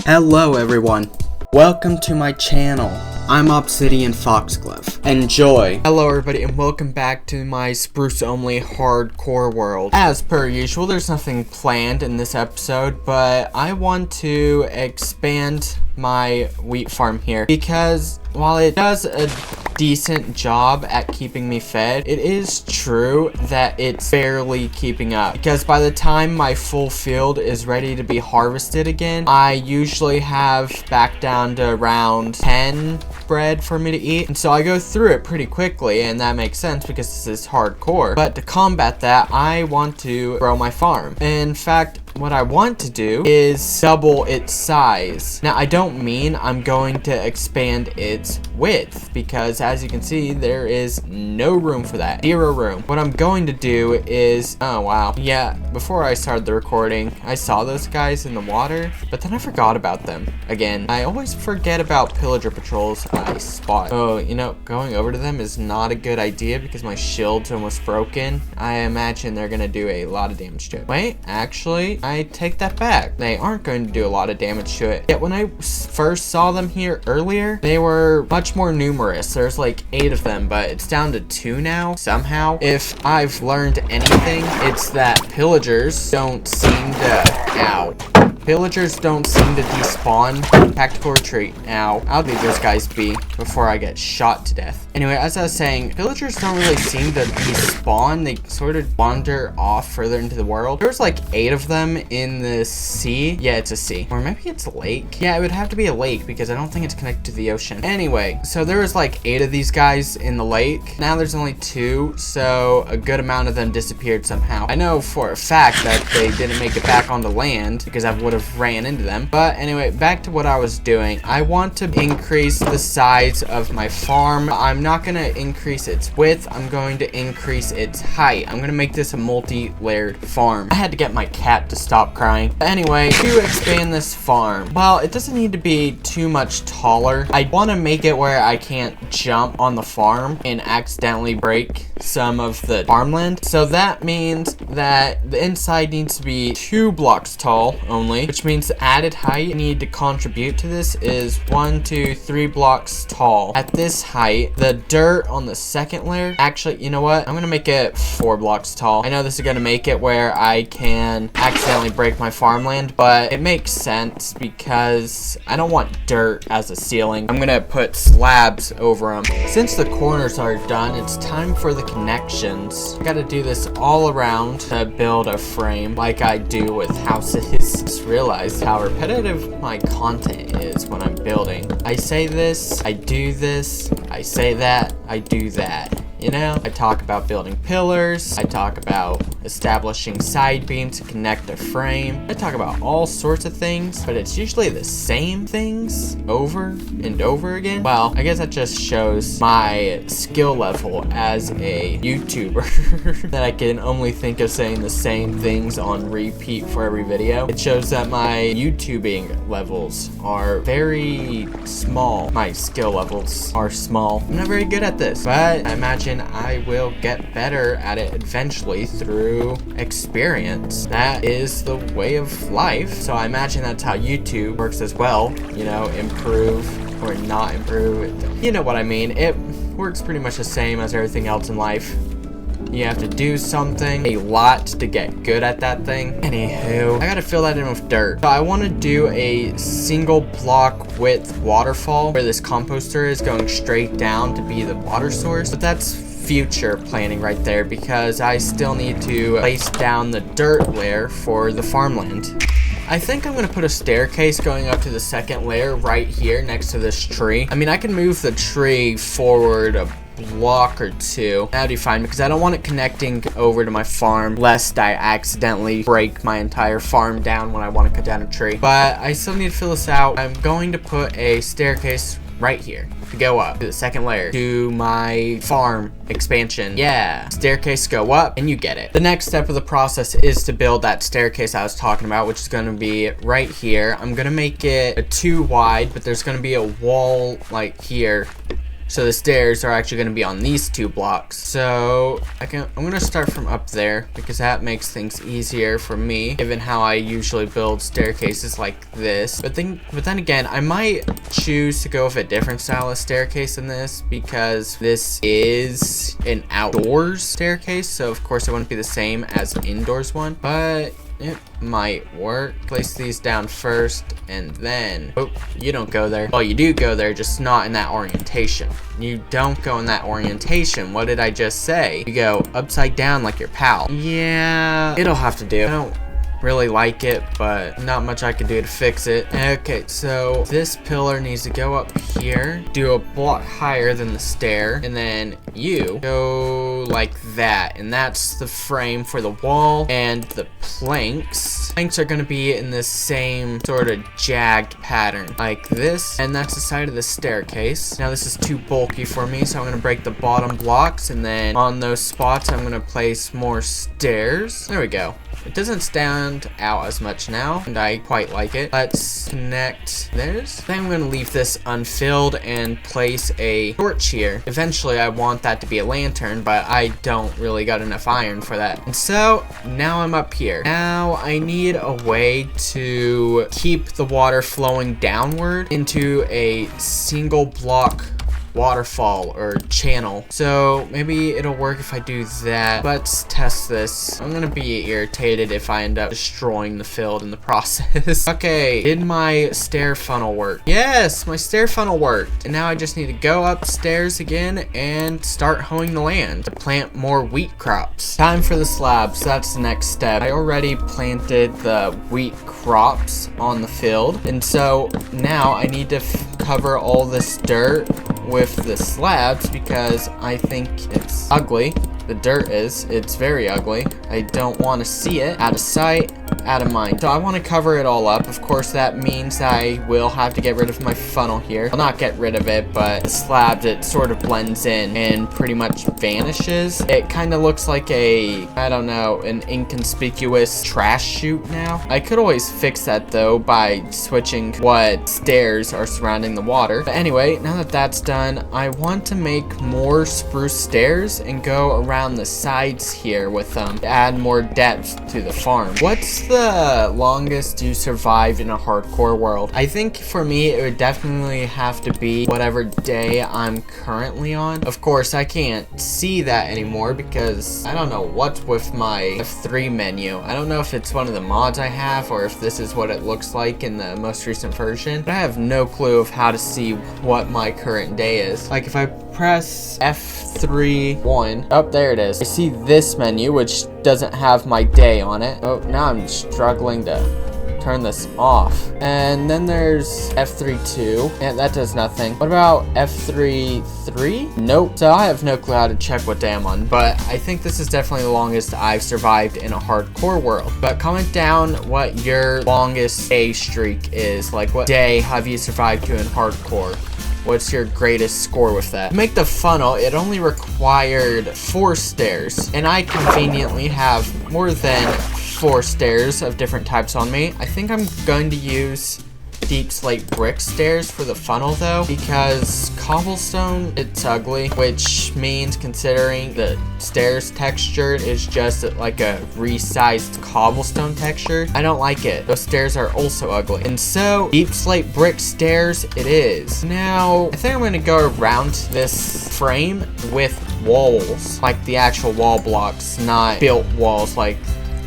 Hello everyone, welcome to my channel. I'm Obsidian Foxglove. Enjoy! Hello everybody and welcome back to my Spruce-Only hardcore world. As per usual, there's nothing planned in this episode, but I want to expand my wheat farm here because while it does a decent job at keeping me fed, it is true that it's barely keeping up, because by the time my full field is ready to be harvested again, I usually have back down to around 10 bread for me to eat, and so I go through it pretty quickly, and that makes sense because this is hardcore. But to combat that, I want to grow my farm. In fact, what I want to do is double its size. Now, I don't mean I'm going to expand its width, because as you can see, there is no room for that. Zero room. What I'm going to do is, oh wow. Yeah, before I started the recording, I saw those guys in the water, but then I forgot about them again. I always forget about pillager patrols I spot. Oh, you know, going over to them is not a good idea because my shield's almost broken. I imagine they're gonna do a lot of damage to it. Wait, actually, I take that back. They aren't going to do a lot of damage to it. Yet when I first saw them here earlier, they were much more numerous. There's like 8 of them, but it's down to 2 now, somehow. If I've learned anything, it's that pillagers don't seem to... Ow. Pillagers don't seem to despawn. Tactical retreat. Ow. I'll leave those guys be before I get shot to death. Anyway, as I was saying, pillagers don't really seem to despawn. They sort of wander off further into the world. There's like 8 of them in the sea. Yeah, it's a sea. Or maybe it's a lake. Yeah, it would have to be a lake because I don't think it's connected to the ocean. Anyway, so there was like 8 of these guys in the lake. Now there's only 2, so a good amount of them disappeared somehow. I know for a fact that they didn't make it back onto land because I would have ran into them. But anyway, back to what I was doing. I want to increase the size of my farm. I'm not going to increase its width. I'm going to increase its height. I'm going to make this a multi-layered farm. I had to get my cat to stop crying. But anyway, to expand this farm, well, it doesn't need to be too much taller. I want to make it where I can't jump on the farm and accidentally break some of the farmland. So that means that the inside needs to be 2 blocks tall only, which means the added height I need to contribute to this is 1, 2, 3 blocks tall. At this height, the dirt on the second layer, actually, you know what? I'm gonna make it 4 blocks tall. I know this is gonna make it where I can accidentally break my farmland, but it makes sense because I don't want dirt as a ceiling. I'm gonna put slabs over them. Since the corners are done, it's time for the connections. I gotta do this all around to build a frame like I do with houses. Just realized how repetitive my content is when I'm building. I say this, I do this, I say that, I do that. You know, I talk about building pillars, I talk about establishing side beams to connect a frame, I talk about all sorts of things, but it's usually the same things over and over again. Well, I guess that just shows my skill level as a YouTuber, that I can only think of saying the same things on repeat for every video. It shows that my YouTubing levels are very small. My skill levels are small. I'm not very good at this, but I imagine I will get better at it eventually through experience. That is the way of life. So I imagine that's how YouTube works as well. You know, improve or not improve. You know what I mean. It works pretty much the same as everything else in life. You have to do something a lot to get good at that thing. Anywho, I gotta fill that in with dirt. So I want to do a single block width waterfall where this composter is going straight down to be the water source. But that's future planning right there because I still need to place down the dirt layer for the farmland. I think I'm going to put a staircase going up to the second layer right here next to this tree. I mean, I can move the tree forward a block or 2. That'd be fine because I don't want it connecting over to my farm lest I accidentally break my entire farm down when I want to cut down a tree. But I still need to fill this out. I'm going to put a staircase right here to go up to the second layer to my farm expansion. Yeah, staircase go up and you get it. The next step of the process is to build that staircase I was talking about, which is going to be right here. I'm going to make it a 2 wide, but there's going to be a wall like here So the stairs are actually going to be on these 2 blocks. So I'm going to start from up there because that makes things easier for me, given how I usually build staircases like this. But then again, I might choose to go with a different style of staircase than this because this is an outdoors staircase. So of course it wouldn't be the same as an indoors one, but it might work. Place these down first and then, oh, you don't go there. Well, you do go there, just not in that orientation. You don't go in that orientation. What did I just say? You go upside down like your pal. Yeah, it'll have to do. I don't really like it, but not much I can do to fix it. Okay, so this pillar needs to go up here, do a block higher than the stair, and then you go like that, and that's the frame for the wall. And the planks are going to be in this same sort of jagged pattern like this, and that's the side of the staircase. Now this is too bulky for me, so I'm going to break the bottom blocks, and then on those spots I'm going to place more stairs. There we go. It doesn't stand out as much now, and I quite like it. Let's connect theirs. Then I'm going to leave this unfilled and place a torch here. Eventually, I want that to be a lantern, but I don't really got enough iron for that. And so, now I'm up here. Now, I need a way to keep the water flowing downward into a single block waterfall or channel. So maybe it'll work if I do that. Let's test this. I'm gonna be irritated if I end up destroying the field in the process. Okay, did my stair funnel work? Yes, my stair funnel worked. And now I just need to go upstairs again and start hoeing the land to plant more wheat crops. Time for the slabs. That's the next step. I already planted the wheat crops on the field, and so now I need to cover all this dirt with the slabs because I think it's ugly. The dirt is. It's very ugly. I don't want to see it. Out of sight, out of mind. So I want to cover it all up. Of course, that means I will have to get rid of my funnel here. I'll not get rid of it, but the slabs, it sort of blends in and pretty much vanishes. It kind of looks like a, I don't know, an inconspicuous trash chute now. I could always fix that though by switching what stairs are surrounding the water. But anyway, now that that's done, I want to make more spruce stairs and go around the sides here with them to add more depth to the farm. What's the longest you survived in a hardcore world? I think for me it would definitely have to be whatever day I'm currently on. Of course I can't see that anymore because I don't know what's with my F3 menu. I don't know if it's one of the mods I have or if this is what it looks like in the most recent version, but I have no clue of how to see what my current day is. Like if I press F3-1, oh, there it is. I see this menu, which doesn't have my day on it. Oh, now I'm struggling to turn this off. And then there's F3-2, and that does nothing. What about F3-3? Nope. So I have no clue how to check what day I'm on, but I think this is definitely the longest I've survived in a hardcore world. But comment down what your longest day streak is. Like, what day have you survived to in hardcore? What's your greatest score with that? To make the funnel, it only required 4 stairs, and I conveniently have more than 4 stairs of different types on me. I think I'm going to use deep slate brick stairs for the funnel though, because cobblestone, it's ugly, which means considering the stairs texture is just like a resized cobblestone texture, I don't like it. Those stairs are also ugly, and so deep slate brick stairs it is. Now I think I'm gonna go around this frame with walls, like the actual wall blocks, not built walls like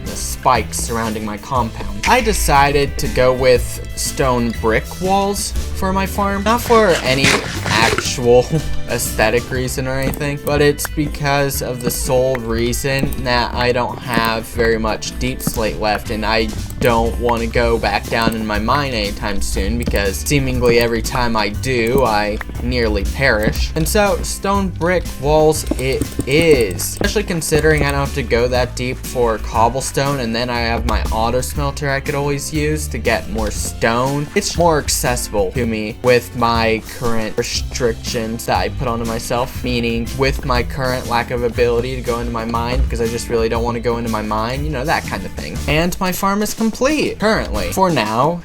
the spikes surrounding my compound. I decided to go with stone brick walls for my farm, not for any actual aesthetic reason or anything, but it's because of the sole reason that I don't have very much deep slate left, and I don't want to go back down in my mine anytime soon because seemingly every time I do, I nearly perish. And so stone brick walls it is, especially considering I don't have to go that deep for cobblestone, and then I have my auto smelter I could always use to get more stone. It's more accessible to me with my current restrictions that I put onto myself, meaning with my current lack of ability to go into my mine because I just really don't want to go into my mine, you know, that kind of thing. And my farm is complete currently, for now,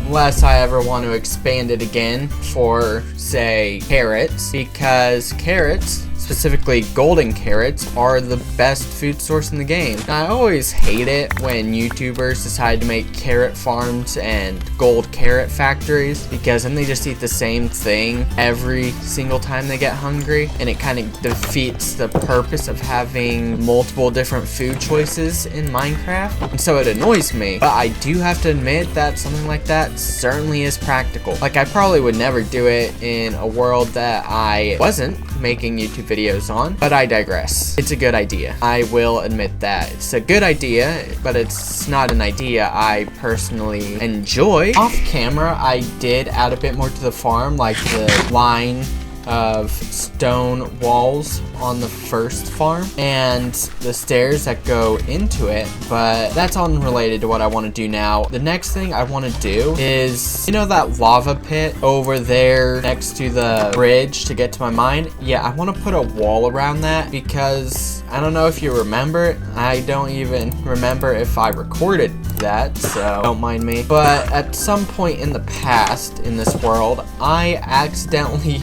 unless I ever want to expand it again for, say, carrots, because carrots, specifically golden carrots, are the best food source in the game. Now, I always hate it when YouTubers decide to make carrot farms and gold carrot factories, because then they just eat the same thing every single time they get hungry, and it kind of defeats the purpose of having multiple different food choices in Minecraft, and so it annoys me. But I do have to admit that something like that certainly is practical. Like, I probably would never do it in a world that I wasn't making YouTube videos on, but I digress. It's a good idea. I will admit that. It's a good idea, but it's not an idea I personally enjoy. Off camera, I did add a bit more to the farm, like the line of stone walls on the first farm and the stairs that go into it, but that's unrelated to what I want to do now. The next thing I want to do is, you know that lava pit over there next to the bridge to get to my mine? Yeah, I want to put a wall around that, because I don't know if you remember, I don't even remember if I recorded that, so don't mind me. But at some point in the past in this world, I accidentally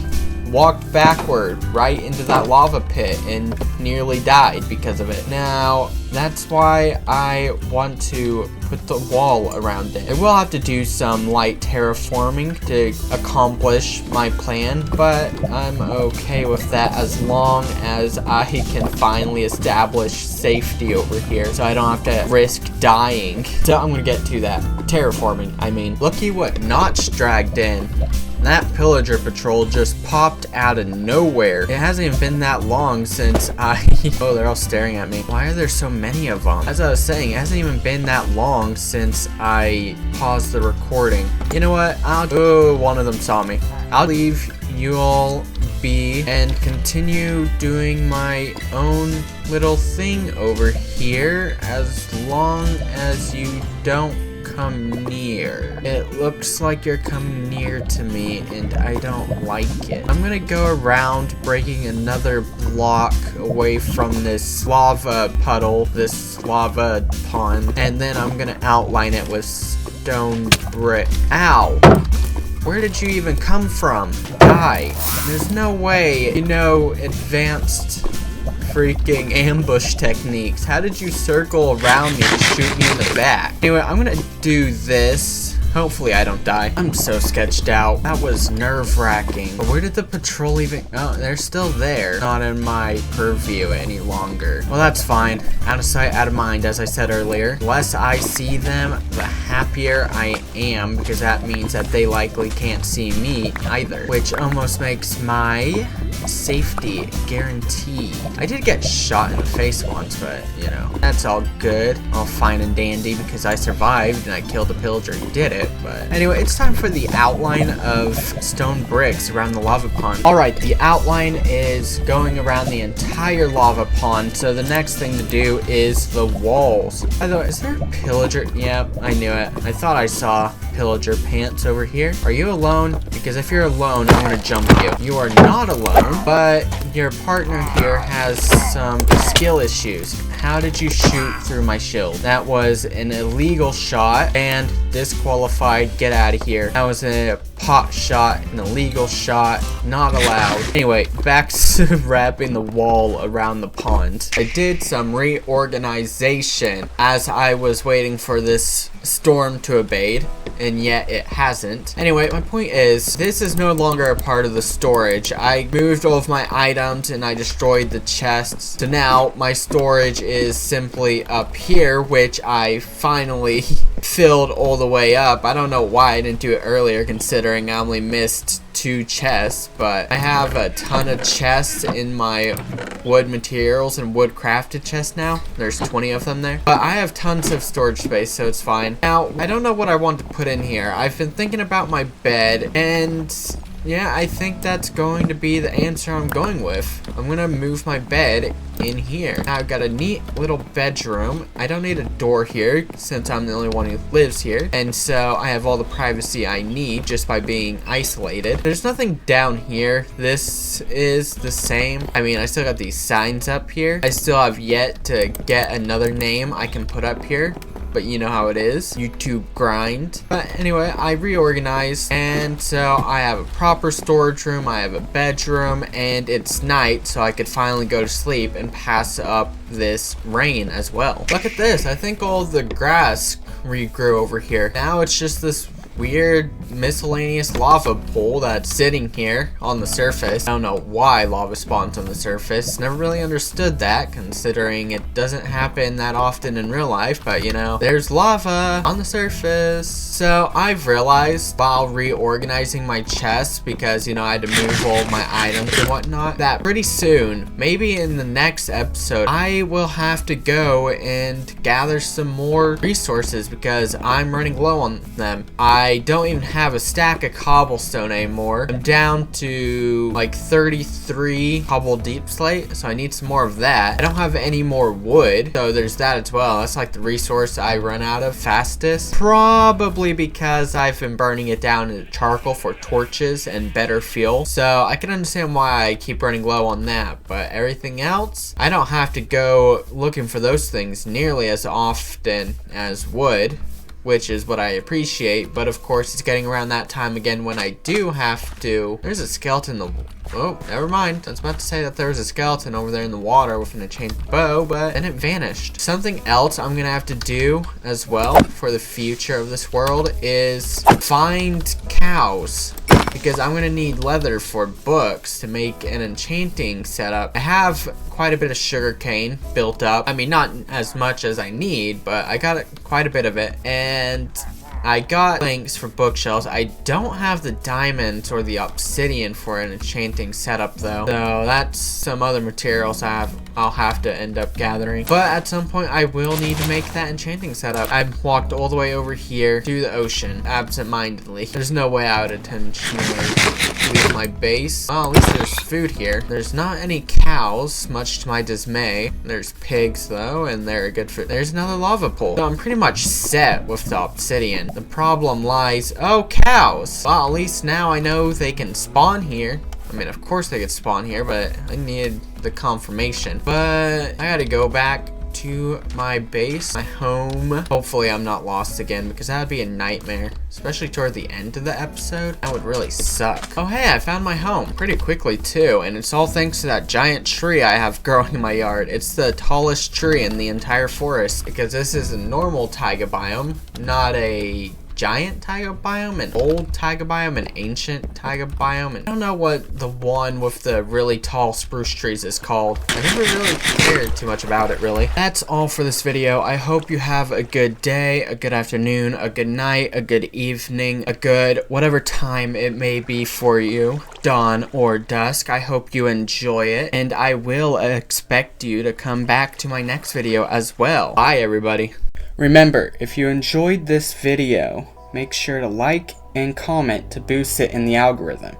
walked backward right into that lava pit and nearly died because of it. Now, that's why I want to put the wall around it. I will have to do some light terraforming to accomplish my plan, but I'm okay with that as long as I can finally establish safety over here so I don't have to risk dying. So I'm gonna get to that. Terraforming, I mean. Looky what Notch dragged in. That pillager patrol just popped out of nowhere. It hasn't even been that long since oh, they're all staring at me. Why are there so many of them? As I was saying, it hasn't even been that long since I paused the recording. You know what? Oh, one of them saw me. I'll leave you all be and continue doing my own little thing over here as long as you don't come near. It looks like you're coming near to me and I don't like it. I'm gonna go around breaking another block away from this lava puddle, this lava pond, and then I'm gonna outline it with stone brick. Ow! Where did you even come from? Die. There's no way you know advanced freaking ambush techniques. How did you circle around me and shoot me in the back? Anyway, I'm gonna do this. Hopefully I don't die. I'm so sketched out. That was nerve-wracking. But where did the patrol even... Oh, they're still there. Not in my purview any longer. Well, that's fine. Out of sight, out of mind, as I said earlier. The less I see them, the happier I am, because that means that they likely can't see me either, which almost makes my safety guaranteed. I did get shot in the face once, but, you know, that's all good. All fine and dandy because I survived and I killed the pillager who did it. But anyway, it's time for the outline of stone bricks around the lava pond. Alright, the outline is going around the entire lava pond, so the next thing to do is the walls. By the way, is there a pillager? Yep, I knew it. I thought I saw pillager pants over here. Are you alone? Because if you're alone, I'm gonna jump you. You are not alone, but your partner here has some skill issues. How did you shoot through my shield? That was an illegal shot and disqualified. Get out of here. That was a pot shot, an illegal shot, not allowed. Anyway, back to wrapping the wall around the pond. I did some reorganization as I was waiting for this storm to abate, and yet it hasn't. Anyway, my point is, this is no longer a part of the storage. I moved all of my items and I destroyed the chests. So now my storage is simply up here, which I finally filled all the way up. I don't know why I didn't do it earlier, considering I only missed 2 chests, but I have a ton of chests in my wood materials and wood crafted chests now. There's 20 of them there, but I have tons of storage space, so it's fine. Now, I don't know what I want to put in here. I've been thinking about my bed, and yeah, I think that's going to be the answer I'm going with. I'm gonna move my bed in here. Now I've got a neat little bedroom. I don't need a door here since I'm the only one who lives here, and so I have all the privacy I need just by being isolated. There's nothing down here. This is the same. I mean, I still got these signs up here. I still have yet to get another name I can put up here, but you know how it is. YouTube grind. But anyway, I reorganized, and so I have a proper storage room, I have a bedroom, and it's night, so I could finally go to sleep and pass up this rain as well. Look at this. I think all the grass regrew over here. Now it's just this weird miscellaneous lava pool that's sitting here on the surface. I don't know why lava spawns on the surface. Never really understood that, considering it doesn't happen that often in real life, but you know, there's lava on the surface. So I've realized while reorganizing my chest, because you know I had to move all my items and whatnot, that pretty soon, maybe in the next episode, I will have to go and gather some more resources because I'm running low on them. I don't even have a stack of cobblestone anymore. I'm down to like 33 cobble deep slate, so I need some more of that. I don't have any more wood, so there's that as well. That's like the resource I run out of fastest. Probably because I've been burning it down into charcoal for torches and better fuel. So I can understand why I keep running low on that, but everything else, I don't have to go looking for those things nearly as often as wood, which is what I appreciate. But of course, it's getting around that time again when I do have to. There's a skeleton in the... Oh, never mind. I was about to say that there was a skeleton over there in the water with an enchanted bow, but then it vanished. Something else I'm gonna have to do as well for the future of this world is find cows, because I'm gonna need leather for books to make an enchanting setup. I have quite a bit of sugar cane built up. I mean, not as much as I need, but I got quite a bit of it, and I got planks for bookshelves. I don't have the diamonds or the obsidian for an enchanting setup though. So that's some other materials I'll have to end up gathering. But at some point I will need to make that enchanting setup. I walked all the way over here to the ocean absent-mindedly. There's no way I would intentionally leave my base. Well, at least there's food here. There's not any cows, much to my dismay. There's pigs though, and they're good for... There's another lava pool. So I'm pretty much set with the obsidian. The problem lies... Oh, cows! Well, at least now I know they can spawn here. I mean, of course they could spawn here, but I needed the confirmation. But I gotta go back to my base, my home. Hopefully I'm not lost again, because that would be a nightmare, especially toward the end of the episode. That would really suck. Oh hey, I found my home pretty quickly too, and it's all thanks to that giant tree I have growing in my yard. It's the tallest tree in the entire forest, because this is a normal taiga biome, not a giant taiga biome, an old taiga biome, an ancient taiga biome, and I don't know what the one with the really tall spruce trees is called. I never really cared too much about it, really. That's all for this video. I hope you have a good day, a good afternoon, a good night, a good evening, a good whatever time it may be for you, dawn or dusk. I hope you enjoy it, and I will expect you to come back to my next video as well. Bye, everybody. Remember, if you enjoyed this video, make sure to like and comment to boost it in the algorithm.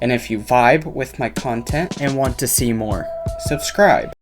And if you vibe with my content and want to see more, subscribe.